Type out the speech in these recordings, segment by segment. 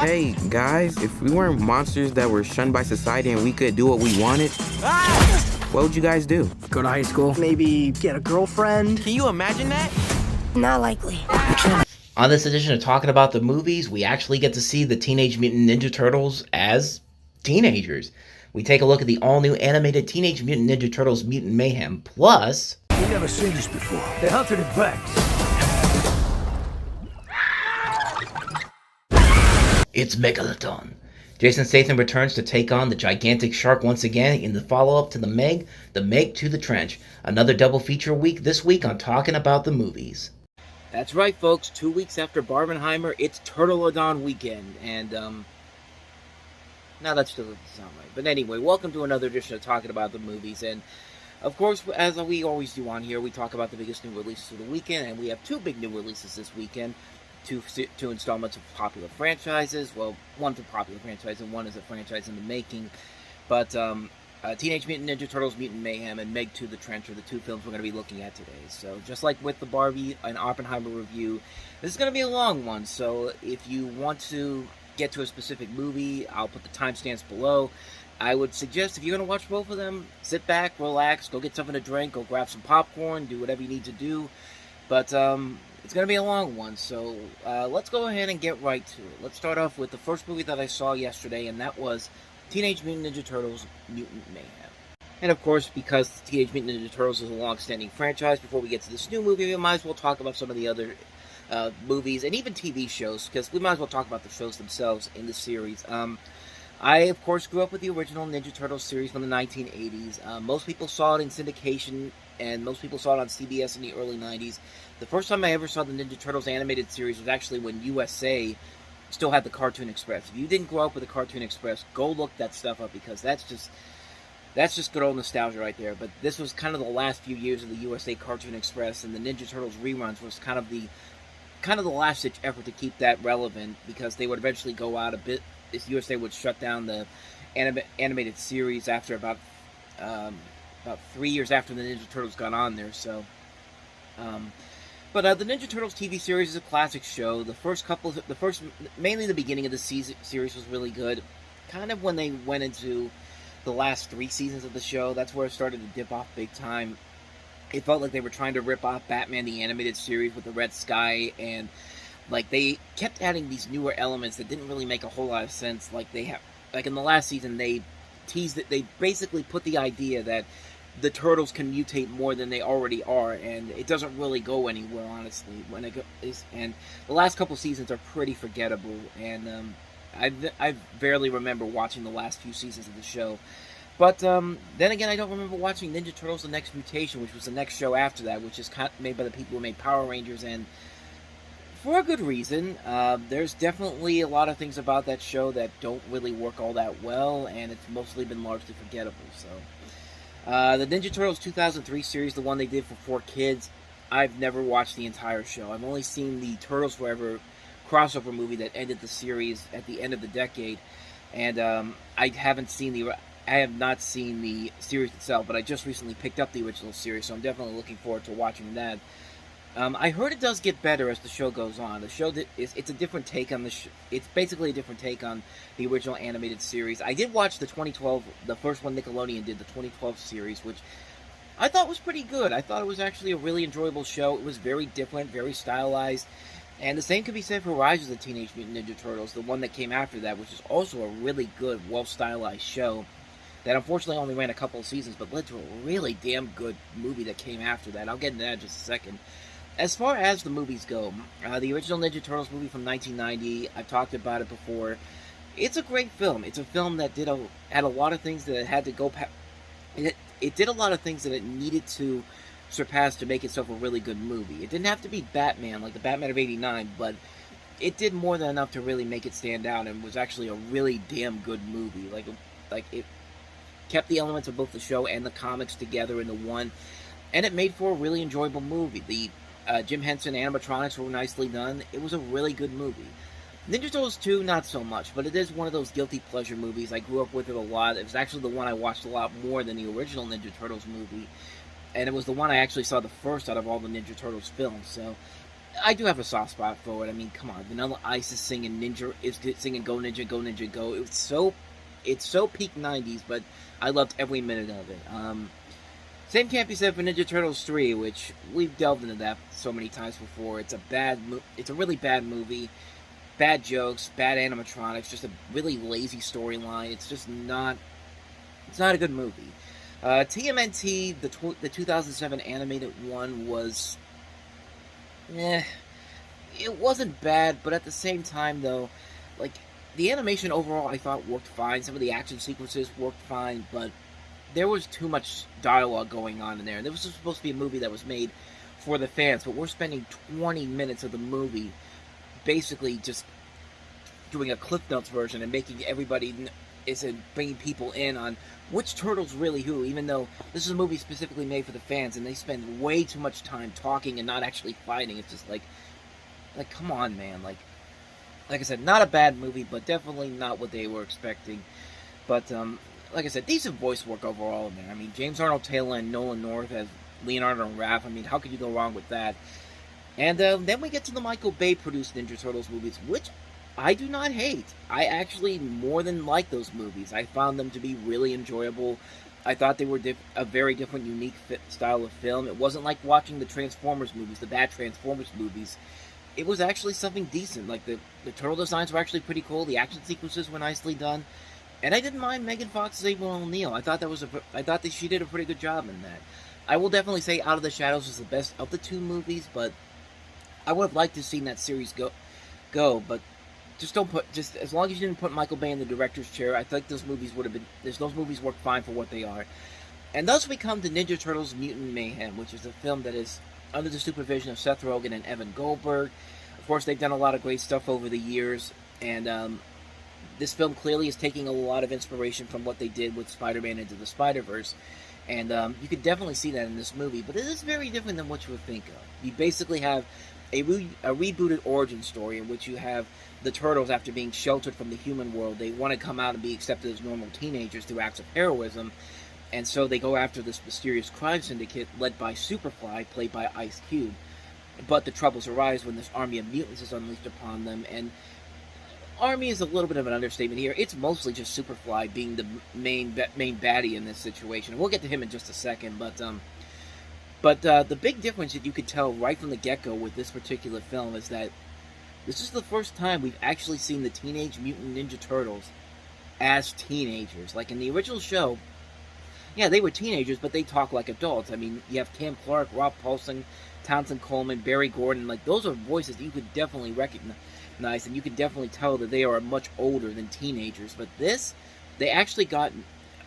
Hey, guys, if we weren't monsters that were shunned by society and we could do what we wanted, what would you guys do? Go to high school? Maybe get a girlfriend? Can you imagine that? Not likely. On this edition of Talking About the Movies, we actually get to see the Teenage Mutant Ninja Turtles as teenagers. We take a look at the all-new animated Teenage Mutant Ninja Turtles Mutant Mayhem, plus... We've never seen this before. They hunted it back. It's Megalodon. Jason Statham returns to take on the gigantic shark once again in the follow-up to the Meg to the Trench. Another double feature week this week on Talking About the Movies. That's right, folks. 2 weeks after Barbenheimer, it's Turteladon weekend. And, now that still doesn't sound right. But anyway, welcome to another edition of Talking About the Movies. And, of course, as we always do on here, we talk about the biggest new releases of the weekend. And we have two big new releases this weekend. Two installments of popular franchises. Well, one's a popular franchise and one is a franchise in the making. But Teenage Mutant Ninja Turtles, Mutant Mayhem, and Meg to the Trench are the two films we're going to be looking at today. So just like with the Barbie and Oppenheimer review, this is going to be a long one. So if you want to get to a specific movie, I'll put the timestamps below. I would suggest if you're going to watch both of them, sit back, relax, go get something to drink, go grab some popcorn, do whatever you need to do. But it's going to be a long one, so let's go ahead and get right to it. Let's start off with the first movie that I saw yesterday, and that was Teenage Mutant Ninja Turtles Mutant Mayhem. And of course, because Teenage Mutant Ninja Turtles is a long-standing franchise, before we get to this new movie, we might as well talk about some of the other movies and even TV shows, because we might as well talk about the shows themselves in the series. I, of course, grew up with the original Ninja Turtles series from the 1980s. Most people saw it in syndication, and most people saw it on CBS in the early 90s. The first time I ever saw the Ninja Turtles animated series was actually when USA still had the Cartoon Express. If you didn't grow up with the Cartoon Express, go look that stuff up, because that's just good old nostalgia right there. But this was kind of the last few years of the USA Cartoon Express, and the Ninja Turtles reruns was kind of the last-ditch effort to keep that relevant, because they would eventually go out a bit. USA would shut down the animated series after about 3 years after the Ninja Turtles got on there. So, but the Ninja Turtles TV series is a classic show. Mainly the beginning of the series was really good. Kind of when they went into the last 3 seasons of the show, that's where it started to dip off big time. It felt like they were trying to rip off Batman the Animated Series with the red sky, and like they kept adding these newer elements that didn't really make a whole lot of sense. Like in the last season, they teased it. They basically put the idea that the turtles can mutate more than they already are, and it doesn't really go anywhere, honestly. And the last couple seasons are pretty forgettable, and I barely remember watching the last few seasons of the show. But then again, I don't remember watching Ninja Turtles: The Next Mutation, which was the next show after that, which is made by the people who made Power Rangers, and for a good reason. There's definitely a lot of things about that show that don't really work all that well, and it's mostly been largely forgettable. So, the Ninja Turtles 2003 series, the one they did for 4Kids, I've never watched the entire show. I've only seen the Turtles Forever crossover movie that ended the series at the end of the decade, and I have not seen the series itself, but I just recently picked up the original series, so I'm definitely looking forward to watching that. I heard it does get better as the show goes on. The show it's a different take on it's basically a different take on the original animated series. I did watch the 2012, the first one Nickelodeon did, the 2012 series, which I thought was pretty good. I thought it was actually a really enjoyable show. It was very different, very stylized, and the same could be said for Rise of the Teenage Mutant Ninja Turtles, the one that came after that, which is also a really good, well-stylized show that unfortunately only ran a couple of seasons, but led to a really damn good movie that came after that. I'll get into that in just a second. As far as the movies go, the original Ninja Turtles movie from 1990, I've talked about it before. It's a great film. It's a film that had a lot of things that it had to go past. It did a lot of things that it needed to surpass to make itself a really good movie. It didn't have to be Batman, like the Batman of '89, but it did more than enough to really make it stand out, and was actually a really damn good movie. Like it kept the elements of both the show and the comics together into one, and it made for a really enjoyable movie. The Jim Henson animatronics were nicely done. It was a really good movie. Ninja Turtles 2, not so much, but it is one of those guilty pleasure movies. I grew up with it a lot. It was actually the one I watched a lot more than the original Ninja Turtles movie, and it was the one I actually saw the first out of all the Ninja Turtles films. So I do have a soft spot for it. I mean, come on, Vanilla Ice is singing Go Ninja, Go Ninja, Go. It's so peak '90s, but I loved every minute of it. Same can't be said for Ninja Turtles 3, which we've delved into that so many times before. It's a really bad movie, bad jokes, bad animatronics, just a really lazy storyline. It's not a good movie. TMNT, the 2007 animated one was, it wasn't bad, but at the same time though, like, the animation overall I thought worked fine. Some of the action sequences worked fine, but there was too much dialogue going on in there. And this was supposed to be a movie that was made for the fans, but we're spending 20 minutes of the movie basically just doing a Cliff Notes version and making everybody bringing people in on which turtle's really who, even though this is a movie specifically made for the fans, and they spend way too much time talking and not actually fighting. It's just like come on, man. Like I said, not a bad movie, but definitely not what they were expecting. But like I said, decent voice work overall in there. I mean, James Arnold Taylor and Nolan North as Leonardo and Raph. I mean, how could you go wrong with that? And then we get to the Michael Bay produced Ninja Turtles movies, which I do not hate. I actually more than like those movies. I found them to be really enjoyable. I thought they were a very different, unique style of film. It wasn't like watching the Transformers movies, the bad Transformers movies. It was actually something decent. Like, the turtle designs were actually pretty cool. The action sequences were nicely done. And I didn't mind Megan Fox's April O'Neil. I thought that she did a pretty good job in that. I will definitely say Out of the Shadows is the best of the two movies, but I would have liked to have seen that series go, but just as long as you didn't put Michael Bay in the director's chair, I think those movies work fine for what they are. And thus we come to Ninja Turtles Mutant Mayhem, which is a film that is under the supervision of Seth Rogen and Evan Goldberg. Of course, they've done a lot of great stuff over the years, and this film clearly is taking a lot of inspiration from what they did with Spider-Man Into the Spider-Verse, and you could definitely see that in this movie, but it is very different than what you would think of. You basically have a rebooted origin story in which you have the Turtles, after being sheltered from the human world, they want to come out and be accepted as normal teenagers through acts of heroism, and so they go after this mysterious crime syndicate led by Superfly, played by Ice Cube. But the troubles arise when this army of mutants is unleashed upon them, and army is a little bit of an understatement here. It's mostly just Superfly being the main baddie in this situation. We'll get to him in just a second, but the big difference that you could tell right from the get-go with this particular film is that this is the first time we've actually seen the Teenage Mutant Ninja Turtles as teenagers. Like in the original show, yeah, they were teenagers, but they talk like adults. I mean, you have Cam Clark, Rob Paulson, Townsend Coleman, Barry Gordon. Like, those are voices that you could definitely recognize, and you could definitely tell that they are much older than teenagers. But this, they actually got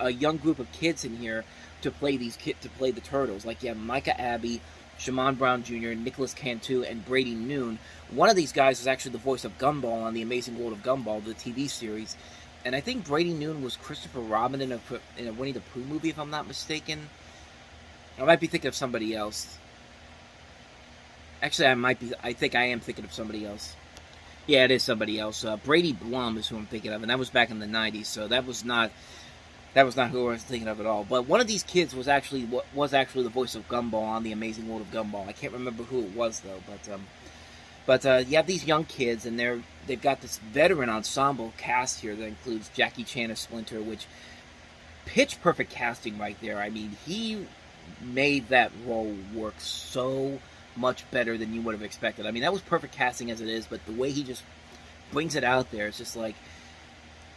a young group of kids in here to play the Turtles. Like, you have Micah Abbey, Shimon Brown Jr., Nicholas Cantu, and Brady Noon. One of these guys is actually the voice of Gumball on The Amazing World of Gumball, the TV series. And I think Brady Noon was Christopher Robin in a Winnie the Pooh movie, if I'm not mistaken. I might be thinking of somebody else. Actually, I think I am thinking of somebody else. Yeah, it is somebody else. Brady Blum is who I'm thinking of, and that was back in the 90s, so that was not who I was thinking of at all. But one of these kids was actually the voice of Gumball on The Amazing World of Gumball. I can't remember who it was, though, but you have these young kids, and they've got this veteran ensemble cast here that includes Jackie Chan as Splinter, which pitch perfect casting right there. I mean, he made that role work so much better than you would have expected. I mean, that was perfect casting as it is, but the way he just brings it out there, it's just like,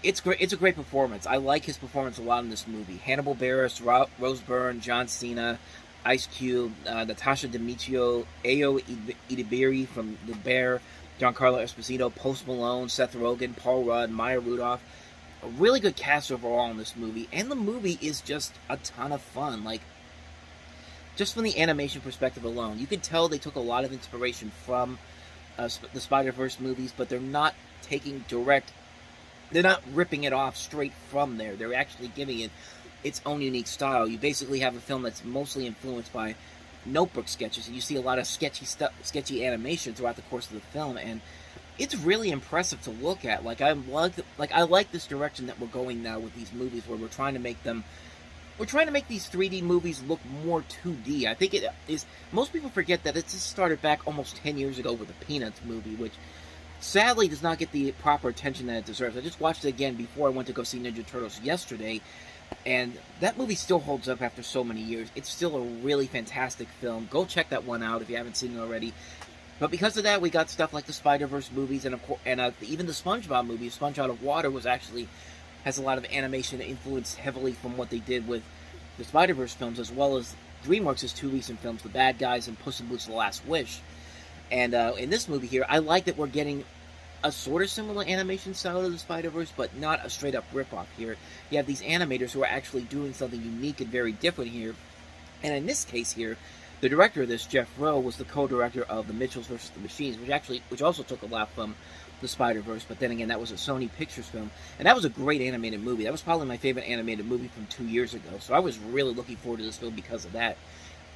it's great. It's a great performance. I like his performance a lot in this movie. Hannibal Buress, Rose Byrne, John Cena, Ice Cube, Natasha Demetrio, Ayo Idibiri from The Bear, Giancarlo Esposito, Post Malone, Seth Rogen, Paul Rudd, Maya Rudolph. A really good cast overall in this movie, and the movie is just a ton of fun. Like, just from the animation perspective alone, you can tell they took a lot of inspiration from the Spider-Verse movies, but they're not they're not ripping it off straight from there. They're actually giving it its own unique style. You basically have a film that's mostly influenced by notebook sketches, and you see a lot of sketchy animation throughout the course of the film, and it's really impressive to look at. I like this direction that we're going now with these movies, where we're trying to make them we're trying to make these 3D movies look more 2D. I think it is. Most people forget that it just started back almost 10 years ago with the Peanuts movie, which sadly does not get the proper attention that it deserves. I just watched it again before I went to go see Ninja Turtles yesterday, and that movie still holds up after so many years. It's still a really fantastic film. Go check that one out if you haven't seen it already. But because of that, we got stuff like the Spider-Verse movies, and of course, even the SpongeBob movie, Sponge Out of Water, has a lot of animation influenced heavily from what they did with the Spider-Verse films, as well as DreamWorks' two recent films, The Bad Guys and Puss in Boots: The Last Wish. And in this movie here, I like that we're getting a sort of similar animation style to the Spider-Verse, but not a straight-up rip-off here. You have these animators who are actually doing something unique and very different here. And in this case here, the director of this, Jeff Rowe, was the co-director of The Mitchells vs. the Machines, which also took a lot from the Spider-Verse, but then again, that was a Sony Pictures film, and that was a great animated movie. That was probably my favorite animated movie from 2 years ago, so I was really looking forward to this film because of that.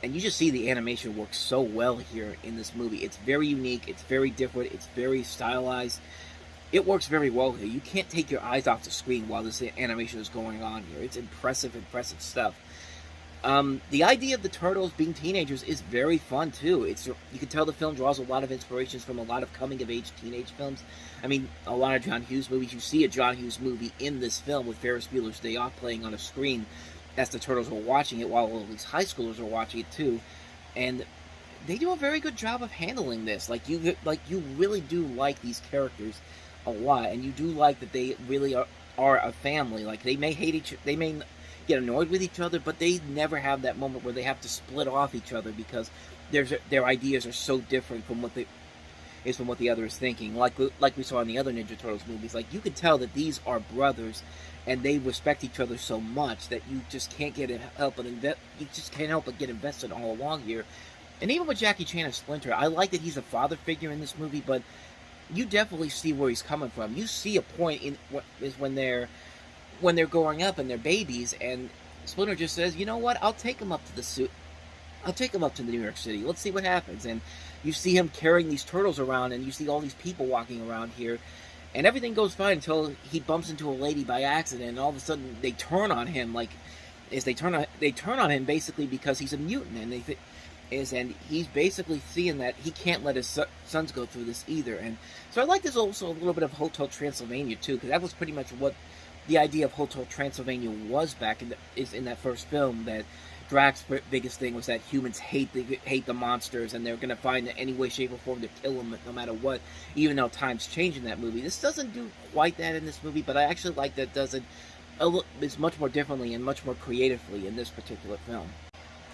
And you just see the animation work so well here in this movie. It's very unique, it's very different, it's very stylized. It works very well here. You can't take your eyes off the screen while this animation is going on here. It's impressive stuff. The idea of the Turtles being teenagers is very fun, too. You can tell the film draws a lot of inspirations from a lot of coming-of-age teenage films. I mean, a lot of John Hughes movies. You see a John Hughes movie in this film with Ferris Bueller's Day Off playing on a screen as the Turtles are watching it, while all these high schoolers are watching it, too. And they do a very good job of handling this. You really do like these characters a lot, and you do like that they really are a family. Like, they may get annoyed with each other, but they never have that moment where they have to split off each other because their ideas are so different from what the other is thinking. Like we saw in the other Ninja Turtles movies, like you can tell that these are brothers, and they respect each other so much that you just can't help but get invested all along here. And even with Jackie Chan and Splinter, I like that he's a father figure in this movie, but you definitely see where he's coming from. You see a point in when they're growing up and they're babies, and Splinter just says, you know what, I'll take him up to New York City. Let's see what happens. And you see him carrying these turtles around, and you see all these people walking around here, and everything goes fine until he bumps into a lady by accident, and all of a sudden they turn on him, they turn on him basically because he's a mutant, and he's basically seeing that he can't let his sons go through this either. And so I like there's also a little bit of Hotel Transylvania too, because that was pretty much what the idea of Hotel Transylvania was back in that first film. That Drax's biggest thing was that humans hate the monsters, and they're going to find any way, shape, or form to kill them no matter what, even though times change in that movie. This doesn't do quite that in this movie, but I actually like that it's much more differently and much more creatively in this particular film.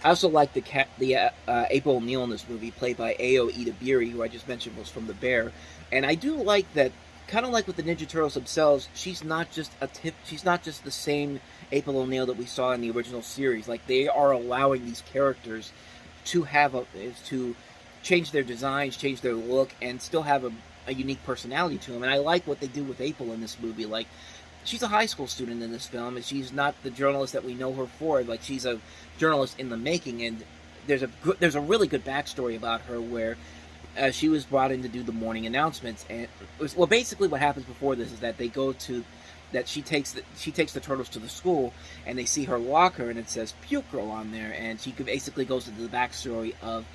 I also like the April O'Neil in this movie, played by Ayo Edebiri, who I just mentioned was from The Bear, and I do like that. Kind of like with the Ninja Turtles themselves, she's not just the same April O'Neil that we saw in the original series. Like, they are allowing these characters to change their designs, change their look, and still have a unique personality to them. And I like what they do with April in this movie. Like, she's a high school student in this film, and she's not the journalist that we know her for. Like, she's a journalist in the making, and there's a really good backstory about her where she was brought in to do the morning announcements, and basically what happens before this is that she takes the turtles to the school, and they see her locker, and it says Puke Girl on there, and she basically goes into the backstory of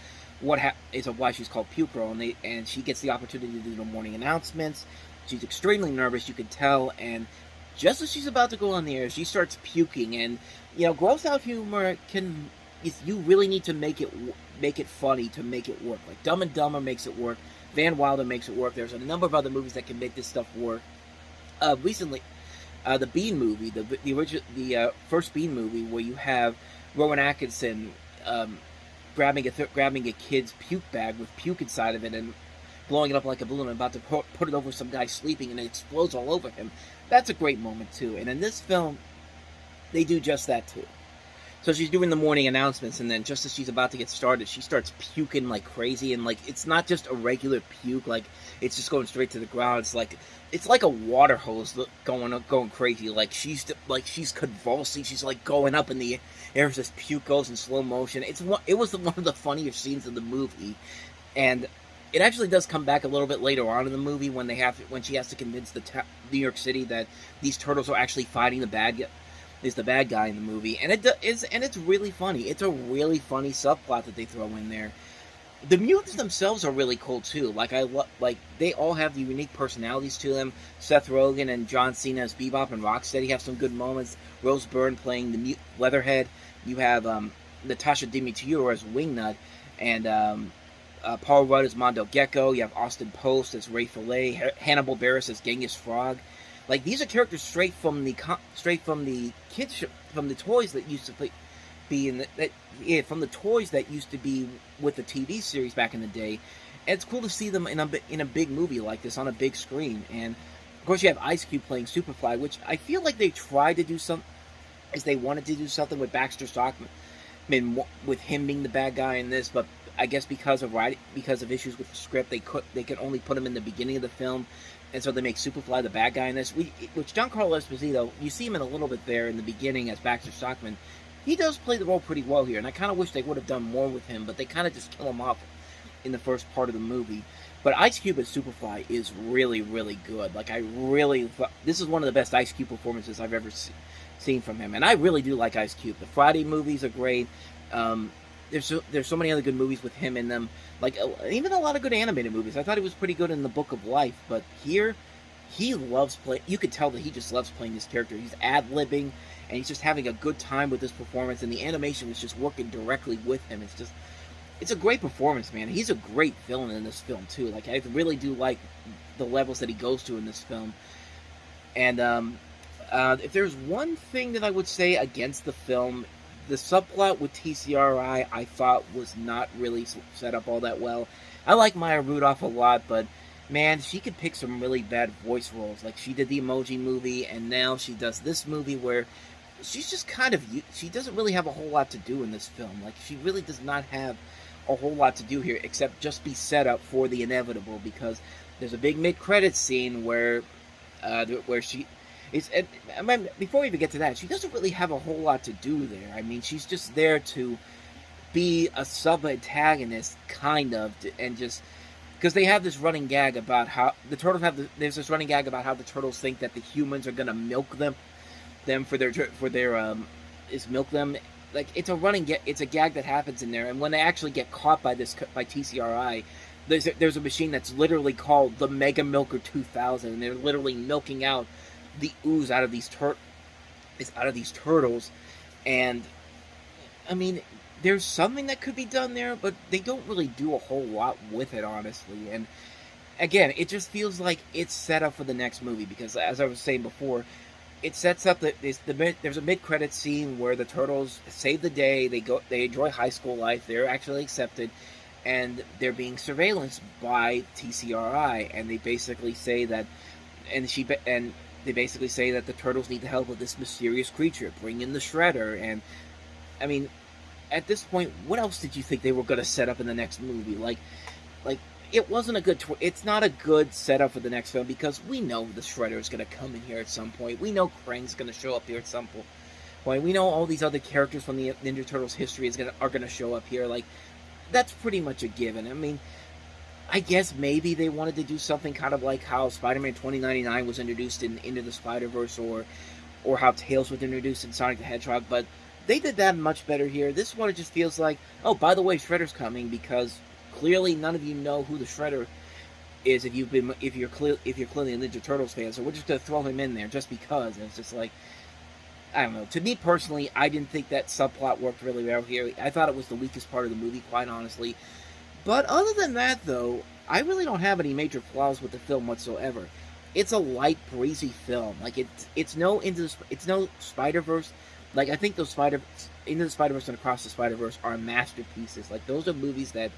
why she's called Puke Girl, and she gets the opportunity to do the morning announcements. She's extremely nervous, you can tell, and just as she's about to go on the air, she starts puking, and gross out humor you really need to make it funny to make it work. Like Dumb and Dumber makes it work. Van Wilder makes it work. There's a number of other movies that can make this stuff work. Recently, the Bean movie, the first Bean movie, where you have Rowan Atkinson grabbing a kid's puke bag with puke inside of it and blowing it up like a balloon and about to put it over some guy sleeping, and it explodes all over him. That's a great moment too. And in this film, they do just that too. So she's doing the morning announcements, and then just as she's about to get started, she starts puking like crazy, and like it's not just a regular puke, like it's just going straight to the ground. It's like a water hose going crazy. Like she's convulsing. She's like going up in the air as this puke goes in slow motion. It was one of the funniest scenes of the movie, and it actually does come back a little bit later on in the movie when she has to convince New York City that these turtles are actually fighting the is the bad guy in the movie, and it's really funny. It's a really funny subplot that they throw in there. The mutants themselves are really cool too. Like they all have the unique personalities to them. Seth Rogen and John Cena as Bebop and Rocksteady have some good moments. Rose Byrne playing the Leatherhead. You have Natasha Dimitriou as Wingnut, and Paul Rudd as Mondo Gecko. You have Austin Post as Ray Fillet. Hannibal Buress as Genghis Frog. Like, these are characters straight from the kids from the toys that used to from the toys that used to be with the TV series back in the day. And it's cool to see them in a big movie like this on a big screen. And of course, you have Ice Cube playing Superfly, which I feel like they tried to do they wanted to do something with Baxter Stockman, with him being the bad guy in this, but I guess because of issues with the script, they could only put him in the beginning of the film, and so they make Superfly the bad guy in this. Which Giancarlo Esposito, you see him in a little bit there in the beginning as Baxter Stockman. He does play the role pretty well here, and I kind of wish they would have done more with him, but they kind of just kill him off in the first part of the movie. But Ice Cube as Superfly is really, really good. Like, this is one of the best Ice Cube performances I've ever seen from him, and I really do like Ice Cube. The Friday movies are great. There's so many other good movies with him in them. Like, even a lot of good animated movies. I thought he was pretty good in The Book of Life, but here, he loves playing. You could tell that he just loves playing this character. He's ad-libbing, and he's just having a good time with this performance, and the animation is just working directly with him. It's a great performance, man. He's a great villain in this film, too. Like, I really do like the levels that he goes to in this film. And, if there's one thing that I would say against the film, the subplot with TCRI I thought was not really set up all that well. I like Maya Rudolph a lot, but man, she could pick some really bad voice roles. Like, she did the Emoji Movie, and now she does this movie where she's just she doesn't really have a whole lot to do in this film. Like, she really does not have a whole lot to do here, except just be set up for the inevitable, because there's a big mid-credits scene where she... before we even get to that, she doesn't really have a whole lot to do there. I mean, she's just there to be a sub-antagonist, kind of, and just... Because they have this running gag about how... There's this running gag about how the turtles think that the humans are going to milk them milk them. Like, it's a running gag, it's a gag that happens in there, and when they actually get caught by TCRI, there's a machine that's literally called the Mega Milker 2000, and they're literally milking out the ooze out of these turtles. And I mean, there's something that could be done there, but they don't really do a whole lot with it, honestly. And again, it just feels like it's set up for the next movie, because as I was saying before, it sets up that there's a mid-credit scene where the turtles save the day, they enjoy high school life, they're actually accepted, and they're being surveillanced by TCRI, and they basically say that they basically say that the turtles need the help of this mysterious creature. Bring in the Shredder. And, I mean, at this point, what else did you think they were going to set up in the next movie? Like, it wasn't a good... It's not a good setup for the next film, because we know the Shredder is going to come in here at some point. We know Krang's going to show up here at some point. We know all these other characters from the Ninja Turtles history are going to show up here. Like, that's pretty much a given. I mean... I guess maybe they wanted to do something kind of like how Spider-Man 2099 was introduced in Into the Spider-Verse, or how Tails was introduced in Sonic the Hedgehog, but they did that much better here. This one, it just feels like, oh, by the way, Shredder's coming, because clearly none of you know who the Shredder is if you're clearly a Ninja Turtles fan, so we're just going to throw him in there just because. And it's just like, I don't know. To me personally, I didn't think that subplot worked really well here. I thought it was the weakest part of the movie, quite honestly. But other than that, though, I really don't have any major flaws with the film whatsoever. It's a light, breezy film. Like, it's no Spider-Verse. Like, I think those Into the Spider-Verse and Across the Spider-Verse are masterpieces. Like, those are movies that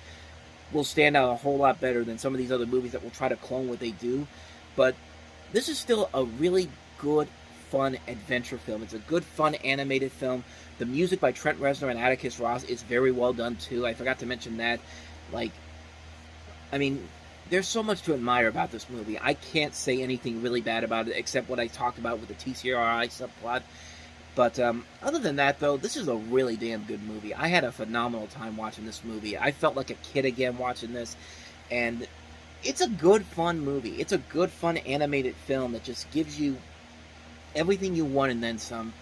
will stand out a whole lot better than some of these other movies that will try to clone what they do. But this is still a really good, fun adventure film. It's a good, fun animated film. The music by Trent Reznor and Atticus Ross is very well done, too. I forgot to mention that. Like, I mean, there's so much to admire about this movie. I can't say anything really bad about it, except what I talked about with the TCRI subplot. But other than that, though, this is a really damn good movie. I had a phenomenal time watching this movie. I felt like a kid again watching this. And it's a good, fun movie. It's a good, fun animated film that just gives you everything you want and then some.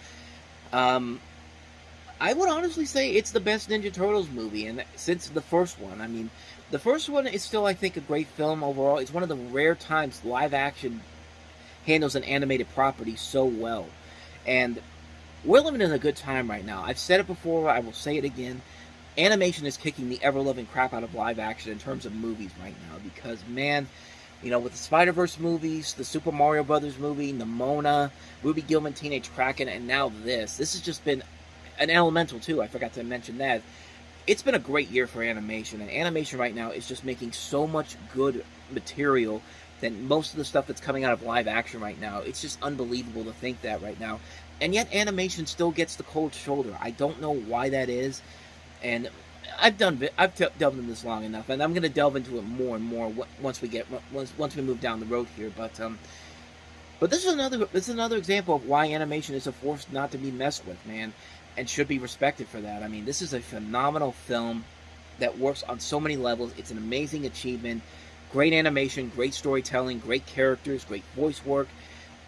I would honestly say it's the best Ninja Turtles movie, and since the first one. I mean, the first one is still, I think, a great film overall. It's one of the rare times live action handles an animated property so well. And we're living in a good time right now. I've said it before, I will say it again. Animation is kicking the ever-loving crap out of live action in terms of movies right now. Because, man, you know, with the Spider-Verse movies, the Super Mario Brothers movie, Nimona, Ruby Gillman, Teenage Kraken, and now this has just been an Elemental, too. I forgot to mention that. It's been a great year for animation, and animation right now is just making so much good material than most of the stuff that's coming out of live action right now. It's just unbelievable to think that right now. And yet animation still gets the cold shoulder. I don't know why that is. And I've delved into this long enough, and I'm going to delve into it more and more once we move down the road here. But this is another example of why animation is a force not to be messed with, man, and should be respected for that. I mean, this is a phenomenal film that works on so many levels. It's an amazing achievement. Great animation, great storytelling, great characters, great voice work,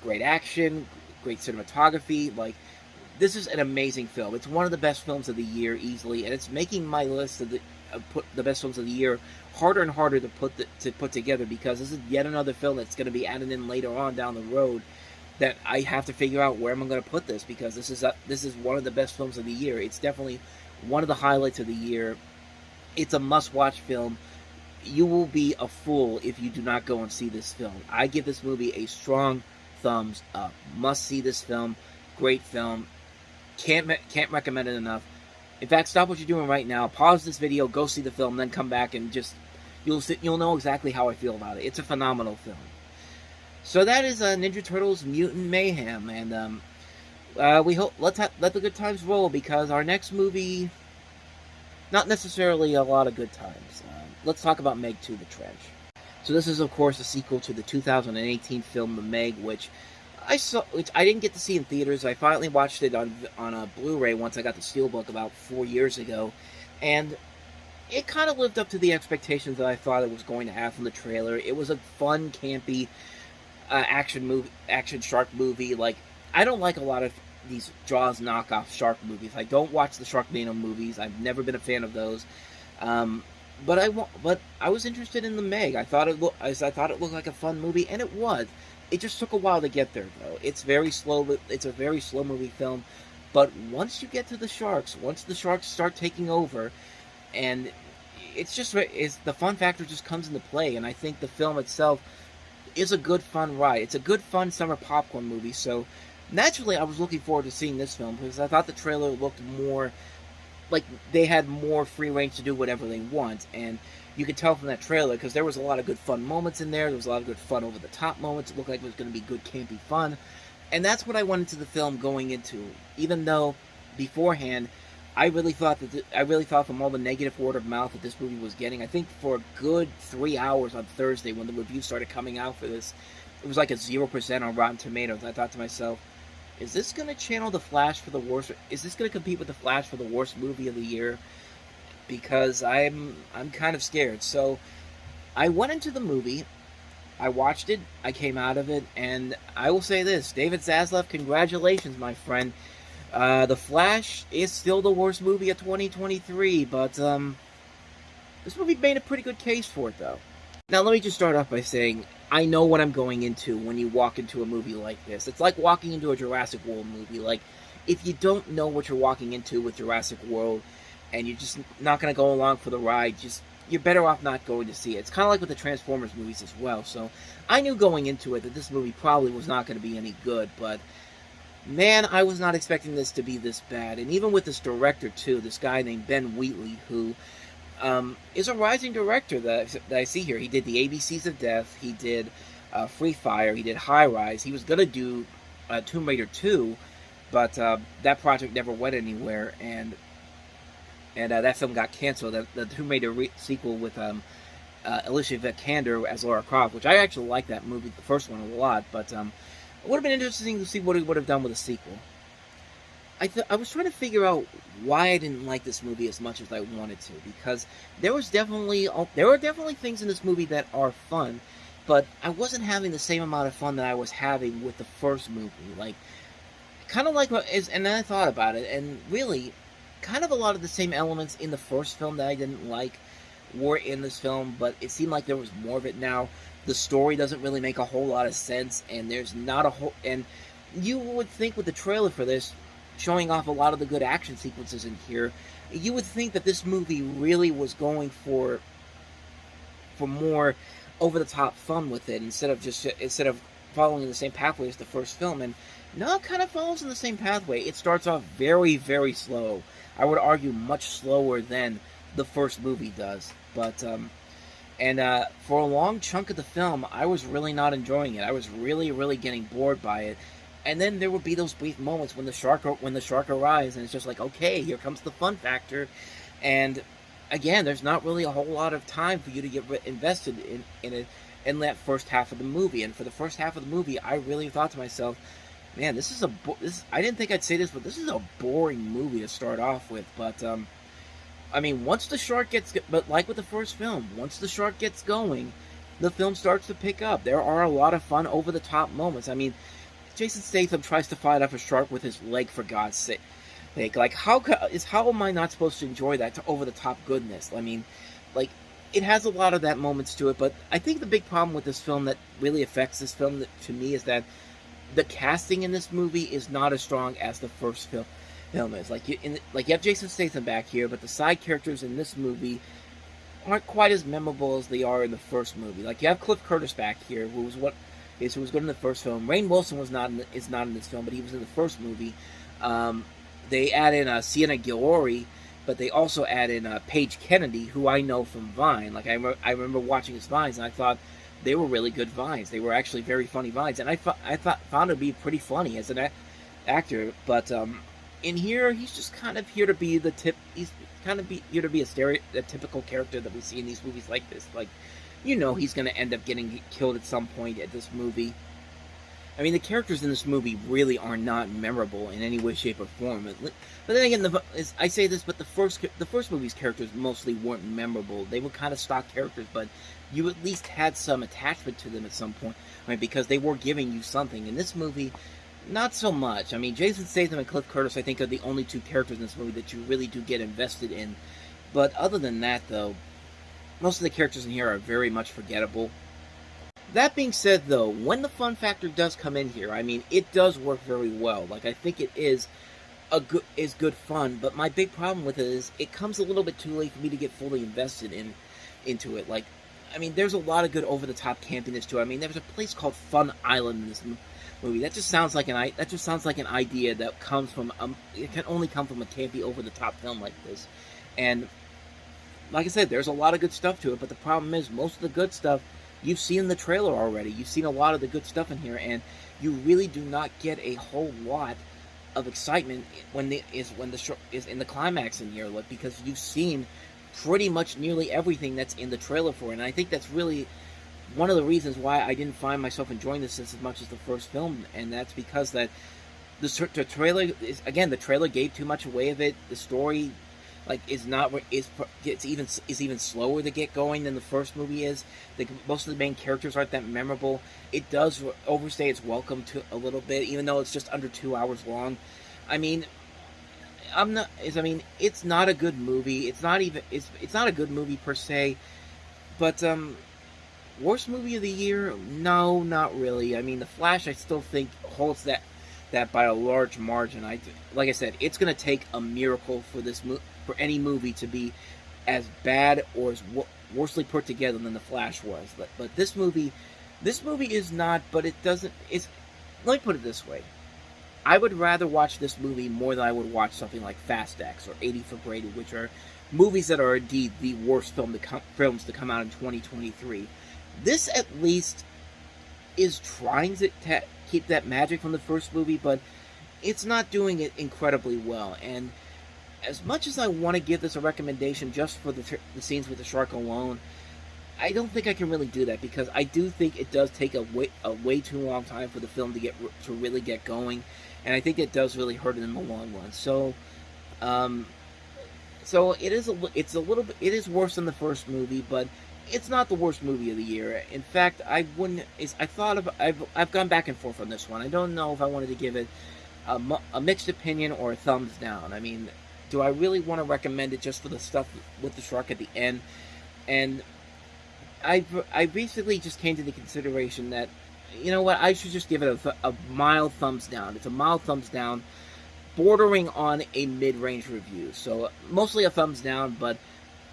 great action, great cinematography. Like, this is an amazing film. It's one of the best films of the year easily, and it's making my list of the best films of the year harder and harder to put together, because this is yet another film that's going to be added in later on down the road that I have to figure out where I'm going to put this, because this is one of the best films of the year. It's definitely one of the highlights of the year. It's a must-watch film. You will be a fool if you do not go and see this film. I give this movie a strong thumbs up. Must see this film. Great film. Can't recommend it enough. In fact, stop what you're doing right now. Pause this video. Go see the film. Then come back and just you'll know exactly how I feel about it. It's a phenomenal film. So that is Ninja Turtles Mutant Mayhem, and we hope let the good times roll, because our next movie, not necessarily a lot of good times. Let's talk about Meg 2: The Trench. So this is, of course, a sequel to the 2018 film The Meg, which I didn't get to see in theaters. I finally watched it on a Blu-ray once I got the Steelbook about 4 years ago, and it kind of lived up to the expectations that I thought it was going to have from the trailer. It was a fun, campy action shark movie. Like, I don't like a lot of these Jaws knockoff shark movies. I don't watch the Sharknado movies. I've never been a fan of those. But I was interested in the Meg. I thought it looked like a fun movie, and it was. It just took a while to get there, though. It's very slow. It's a very slow movie film. But once you get to the sharks, once the sharks start taking over, and the fun factor just comes into play. And I think the film itself is a good fun ride. It's a good fun summer popcorn movie. So naturally, I was looking forward to seeing this film, because I thought the trailer looked more like they had more free range to do whatever they want. And you could tell from that trailer, because there was a lot of good fun moments in there. There was a lot of good fun over the top moments. It looked like it was going to be good campy fun. And that's what I went into the film going into. Even though beforehand, I really thought from all the negative word of mouth that this movie was getting, I think for a good 3 hours on Thursday when the reviews started coming out for this, it was like a 0% on Rotten Tomatoes. I thought to myself, is this going to channel The Flash for the worst? Is this going to compete with The Flash for the worst movie of the year? Because I'm kind of scared. So I went into the movie, I watched it, I came out of it, and I will say this: David Zaslav, congratulations, my friend. The Flash is still the worst movie of 2023, but this movie made a pretty good case for it, though. Now, let me just start off by saying, I know what I'm going into when you walk into a movie like this. It's like walking into a Jurassic World movie. Like, if you don't know what you're walking into with Jurassic World, and you're just not going to go along for the ride, you're better off not going to see it. It's kind of like with the Transformers movies as well. So, I knew going into it that this movie probably was not going to be any good, but man, I was not expecting this to be this bad. And even with this director, too, this guy named Ben Wheatley, who is a rising director that I see here. He did the ABCs of Death, he did Free Fire, he did High Rise. He was going to do Tomb Raider 2, but that project never went anywhere, and that film got canceled. The Tomb Raider sequel with Alicia Vikander as Lara Croft, which I actually like that movie, the first one, a lot, but it would have been interesting to see what he would have done with a sequel. I was trying to figure out why I didn't like this movie as much as I wanted to, because there were definitely things in this movie that are fun, but I wasn't having the same amount of fun that I was having with the first movie. Like, kind of like what is, and then I thought about it, and really, kind of a lot of the same elements in the first film that I didn't like were in this film, but it seemed like there was more of it now. The story doesn't really make a whole lot of sense, and there's not a whole, and you would think with the trailer for this, showing off a lot of the good action sequences in here, you would think that this movie really was going for more over-the-top fun with it, instead of following the same pathway as the first film. And no, it kind of follows in the same pathway. It starts off very, very slow. I would argue much slower than the first movie does. But for a long chunk of the film, I was really not enjoying it. I was really, really getting bored by it. And then there would be those brief moments when the shark arrives, and it's just like, okay, here comes the fun factor. And again, there's not really a whole lot of time for you to get invested in it in that first half of the movie. And for the first half of the movie, I really thought to myself, man, this I didn't think I'd say this, but this is a boring movie to start off with. But I mean, but like with the first film, once the shark gets going, the film starts to pick up. There are a lot of fun, over-the-top moments. I mean, Jason Statham tries to fight off a shark with his leg, for God's sake. Like, how am I not supposed to enjoy that over-the-top goodness? I mean, like, it has a lot of that moments to it, but I think the big problem with this film that really affects this film, to me, is that the casting in this movie is not as strong as the first film is. Like, you have Jason Statham back here, but the side characters in this movie aren't quite as memorable as they are in the first movie. Like, you have Cliff Curtis back here, who was good in the first film. Rainn Wilson is not in this film, but he was in the first movie. They add in Sienna Guillory, but they also add in Paige Kennedy, who I know from Vine. Like, I remember watching his Vines, and I thought they were really good Vines. They were actually very funny Vines, and I found it to be pretty funny as an actor. But in here, he's just kind of here to be He's kind of here to be a typical character that we see in these movies like this. Like, you know, he's going to end up getting killed at some point at this movie. I mean, the characters in this movie really are not memorable in any way, shape, or form. But then again, I say this, but the first movie's characters mostly weren't memorable. They were kind of stock characters, but you at least had some attachment to them at some point, right? Because they were giving you something. In this movie, not so much. I mean, Jason Statham and Cliff Curtis, I think, are the only two characters in this movie that you really do get invested in. But other than that, though, most of the characters in here are very much forgettable. That being said, though, when the fun factor does come in here, I mean, it does work very well. Like, I think it is good fun, but my big problem with it is it comes a little bit too late for me to get fully invested into it. Like, I mean, there's a lot of good over-the-top campiness to it. I mean, there's a place called Fun Island in this movie. That just sounds like an idea that comes from it can only come from a campy, over-the-top film like this. And like I said, there's a lot of good stuff to it, but the problem is most of the good stuff you've seen in the trailer already. You've seen a lot of the good stuff in here, and you really do not get a whole lot of excitement when the show is in the climax in here, like, because you've seen pretty much nearly everything that's in the trailer for it. And I think that's really one of the reasons why I didn't find myself enjoying this as much as the first film, and that's because that the trailer gave too much away of it. The story, like, is even slower to get going than the first movie is. Most of the main characters aren't that memorable. It does overstay its welcome to a little bit, even though it's just under 2 hours long. I mean, it's not a good movie. It's not a good movie per se. But worst movie of the year? No, not really. I mean, The Flash, I still think holds that by a large margin. Like I said, it's going to take a miracle for any movie to be as bad or as worsely put together than The Flash was. But this movie is not. But it doesn't. Let me put it this way: I would rather watch this movie more than I would watch something like Fast X or 80 for Brady, which are movies that are indeed the worst films to come out in 2023. This at least is trying to keep that magic from the first movie, but it's not doing it incredibly well. And as much as I want to give this a recommendation just for the scenes with the shark alone, I don't think I can really do that, because I do think it does take a way too long time for the film to really get going, and I think it does really hurt it in the long run. So it is worse than the first movie, but it's not the worst movie of the year. In fact, I've gone back and forth on this one. I don't know if I wanted to give it. a mixed opinion or a thumbs down. I mean, do I really want to recommend it just for the stuff with the shark at the end? And I basically just came to the consideration that, you know what, I should just give it a mild thumbs down. It's a mild thumbs down, bordering on a mid-range review. So mostly a thumbs down, but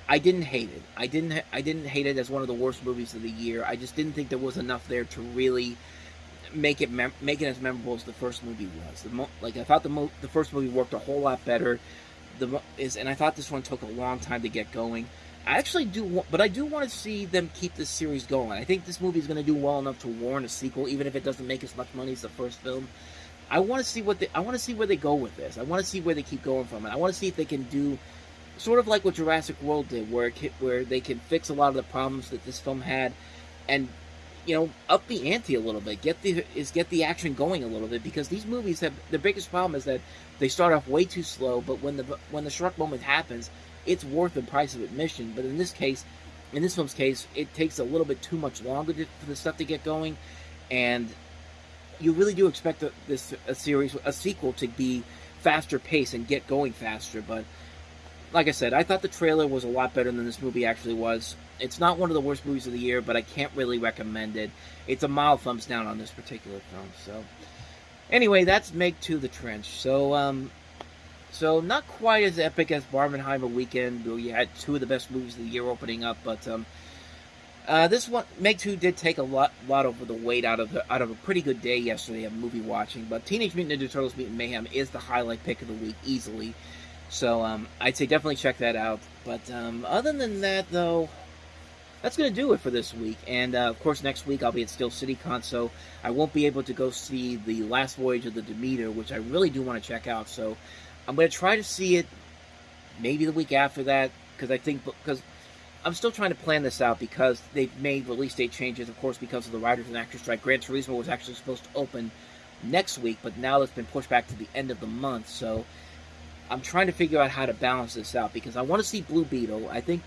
I didn't hate it. I didn't hate it as one of the worst movies of the year. I just didn't think there was enough there to really make it as memorable as the first movie was. I thought the first movie worked a whole lot better. And I thought this one took a long time to get going. I actually do, but I do want to see them keep this series going. I think this movie is going to do well enough to warrant a sequel, even if it doesn't make as much money as the first film. I want to see where they go with this. I want to see where they keep going from it. I want to see if they can do sort of like what Jurassic World did, where they can fix a lot of the problems that this film had, and up the ante a little bit, get the action going a little bit, because these movies have the biggest problem is that they start off way too slow, but when the shark moment happens, it's worth the price of admission. But in this film's case, it takes a little bit too much longer for the stuff to get going, and you really do expect a sequel to be faster paced and get going faster. But like I said, I thought the trailer was a lot better than this movie actually was. It's not one of the worst movies of the year, but I can't really recommend it. It's a mild thumbs down on this particular film. So anyway, that's Meg 2: The Trench. So not quite as epic as Barbenheimer Weekend, where you had two of the best movies of the year opening up, but this one, Meg 2, did take a lot of the weight out of a pretty good day yesterday of movie watching. But Teenage Mutant Ninja Turtles: Mutant Mayhem is the highlight pick of the week easily. So I'd say definitely check that out. But other than that, though, that's going to do it for this week. And of course, next week I'll be at Steel City Con, so I won't be able to go see The Last Voyage of the Demeter, which I really do want to check out. So I'm going to try to see it maybe the week after that, because I'm still trying to plan this out, because they've made release date changes, of course, because of the writers and actors strike. Gran Turismo was actually supposed to open next week, but now it's been pushed back to the end of the month. So I'm trying to figure out how to balance this out, because I want to see Blue Beetle. I think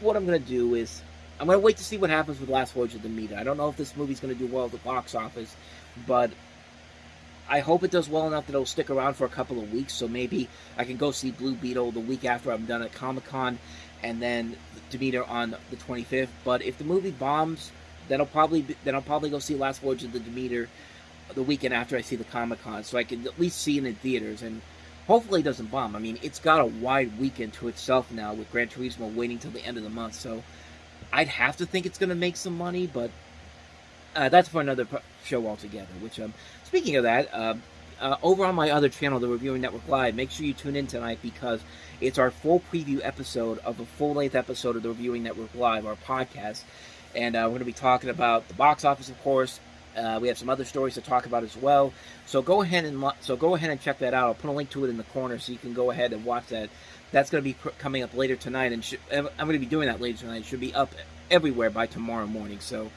what I'm going to do is I'm going to wait to see what happens with Last Voyage of the Demeter. I don't know if this movie's going to do well at the box office, but I hope it does well enough that it'll stick around for a couple of weeks, so maybe I can go see Blue Beetle the week after I'm done at Comic-Con, and then Demeter on the 25th. But if the movie bombs, then I'll probably go see Last Voyage of the Demeter the weekend after I see the Comic-Con, so I can at least see it in theaters, and hopefully it doesn't bomb. I mean, it's got a wide weekend to itself now, with Gran Turismo waiting till the end of the month, so I'd have to think it's going to make some money, but that's for another show altogether. Which, speaking of that, over on my other channel, the Reviewing Network Live, make sure you tune in tonight, because it's our full preview episode of a full-length episode of the Reviewing Network Live, our podcast, and we're going to be talking about the box office, of course. We have some other stories to talk about as well. So go ahead and check that out. I'll put a link to it in the corner, so you can go ahead and watch that. That's going to be coming up later tonight, and I'm going to be doing that later tonight. It should be up everywhere by tomorrow morning. So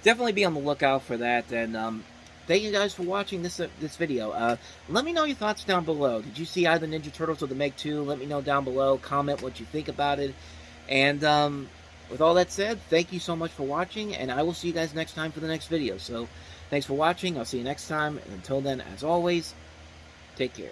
definitely be on the lookout for that. And thank you guys for watching this video. Let me know your thoughts down below. Did you see either Ninja Turtles or the Meg 2? Let me know down below. Comment what you think about it. And with all that said, thank you so much for watching, and I will see you guys next time for the next video. So thanks for watching. I'll see you next time. And until then, as always, take care.